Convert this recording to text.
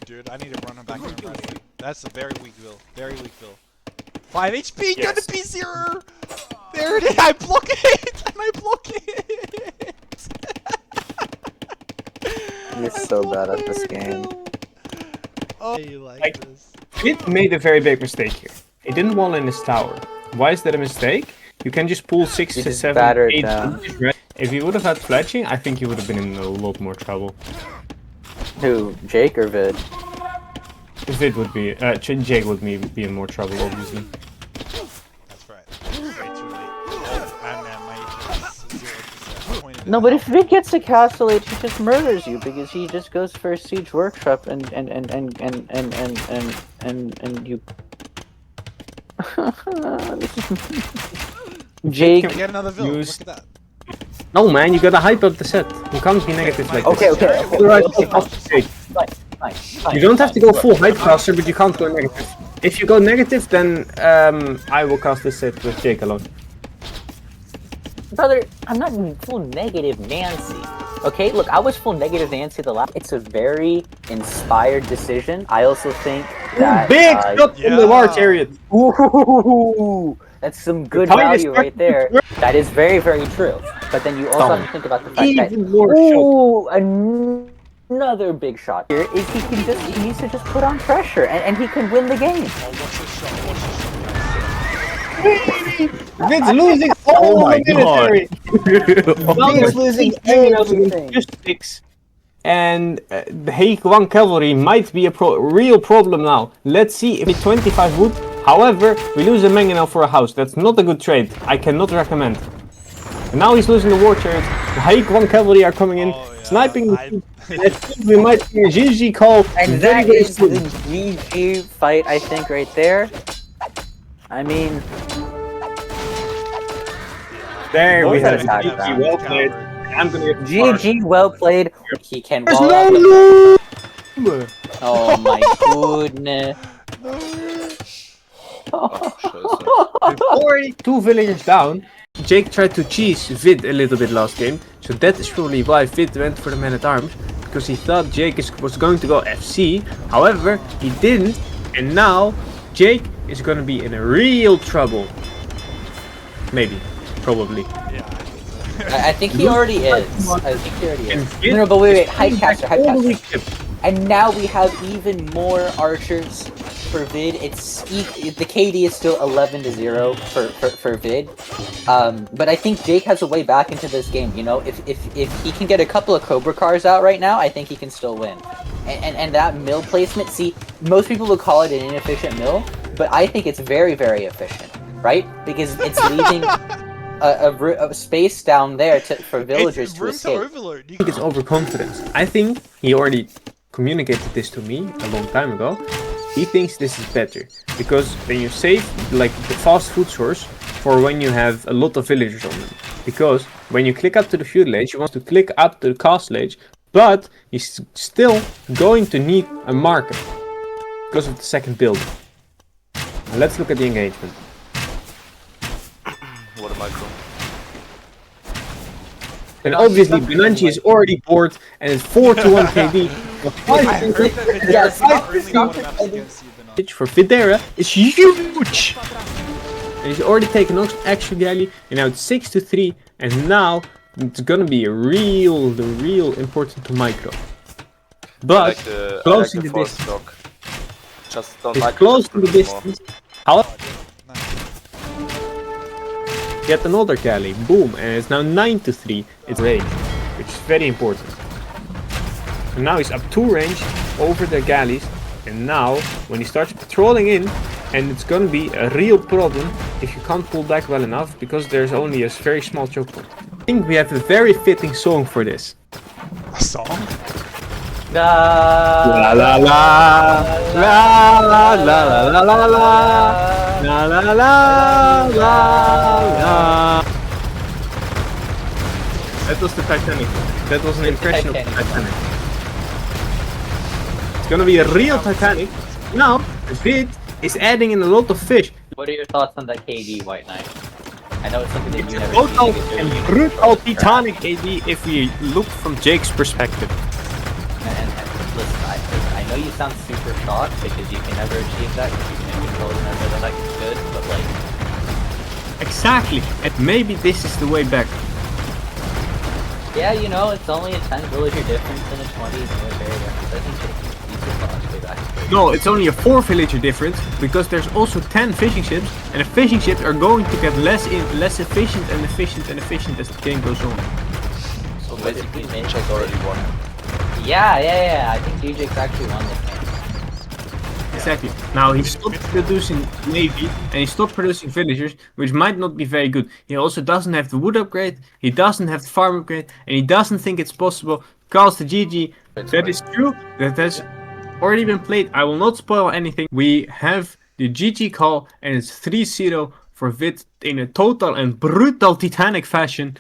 dude. I need to run him back in right. That's a very weak build. Very weak build. 5 HP, yes. Gonna be 0! There it is! I block it! And I block it! You're so bad at this game. Oh, you like this. It made a very big mistake here. He didn't wall in his tower. Why is that a mistake? You can just pull 6 to 7, 8 villages. If you would have had fletching, I think you would have been in a lot more trouble. Who? Jake or Vid? Vid would be, Jake would be in more trouble, obviously. That's right. Way too late. No, but if Vid gets to Castle Age, he just murders you because he just goes for a siege workshop and you. Jake. Can we get another villain? Look at that. No, man, you gotta hype up the set. You can't be negative like this. Okay. You don't have to go full hype caster, but you can't go negative. If you go negative, then I will cast this set with Jake alone. Brother, I'm not full negative Nancy. Okay, look, I was full negative Nancy the last. It's a very inspired decision. I also think that big shot in the war chariot. Ooh, that's some good value right there. That is very, very true. But then you also have to think about the fact that another big shot here is he needs to just put on pressure and he can win the game. Vid's losing all my military. Vid's losing everything. Just 6. And the Haik 1 cavalry might be a real problem now. Let's see if it's 25 wood. However, we lose a mangonel for a house. That's not a good trade. I cannot recommend. And now he's losing the war chariot. The Haik 1 cavalry are coming in, sniping. I think we might see a GG call. And that is the GG fight, I think, right there. I mean, there we have it. GG, well played. I'm gonna get GG, well played. He can wall up. Oh my goodness. Already 2 villagers down. Jake tried to cheese Vid a little bit last game, so that is probably why Vid went for the man-at-arms, because he thought Jake was going to go FC. However, he didn't, and now Jake is going to be in a real trouble. Maybe. Probably. Yeah. I think he already is. No, but wait, Hype caster. And now we have even more archers for Vid. The KD is still 11-0 for Vid. But I think Jake has a way back into this game. You know, if he can get a couple of Cobra cars out right now, I think he can still win. And that mill placement, see, most people would call it an inefficient mill, but I think it's very, very efficient, right? Because it's leaving a space down there for villagers to escape. I think it's overconfidence. I think he already communicated this to me a long time ago. He thinks this is better because then you save like the fast food source for when you have a lot of villagers on them. Because when you click up to the feudal age, you want to click up to the castle age, but he's still going to need a marker because of the second build. Now let's look at the engagement. What am I doing? And obviously Benanchi is already bored and it's 4-1 KD. For Videira is huge! And he's already taken extra galley, and now it's 6-3, and now it's gonna be the real important to micro. But closing the distance. Just don't it's close to the distance. However, get another galley, boom, and it's now 9-3. It's range, which is very important. And now he's up 2 range over the galleys, and now when he starts patrolling in, and it's gonna be a real problem if you can't pull back well enough because there's only a very small choke point. I think we have a very fitting song for this. A song? La la la la la la la la la la la la la la. That was the Titanic. That was an impression of the Titanic. It's gonna be a real Titanic. Now, Vid is adding in a lot of fish. What are your thoughts on that KD, White Knight? I know it's something that you never total and brutal Titanic KD if we look from Jake's perspective. And listen, I know know you sound super shocked because you can never achieve that because you can control never that like good, but like Exactly, and maybe this is the way back. yeah, you know, it's only a 10 villager difference and a 20 military difference. I think you could possibly back. No, it's only a 4 villager difference because there's also 10 fishing ships, and the fishing ships are going to get less efficient and efficient and efficient as the game goes on. So basically, DeJake already won. Yeah. I think DJ's actually won this game. Exactly. Now he stopped producing navy and he stopped producing villagers, which might not be very good. He also doesn't have the wood upgrade, he doesn't have the farm upgrade, and he doesn't think it's possible. Calls the GG. That is true. That has already been played. I will not spoil anything. We have the GG call and it's 3-0 for Vid in a total and brutal Titanic fashion.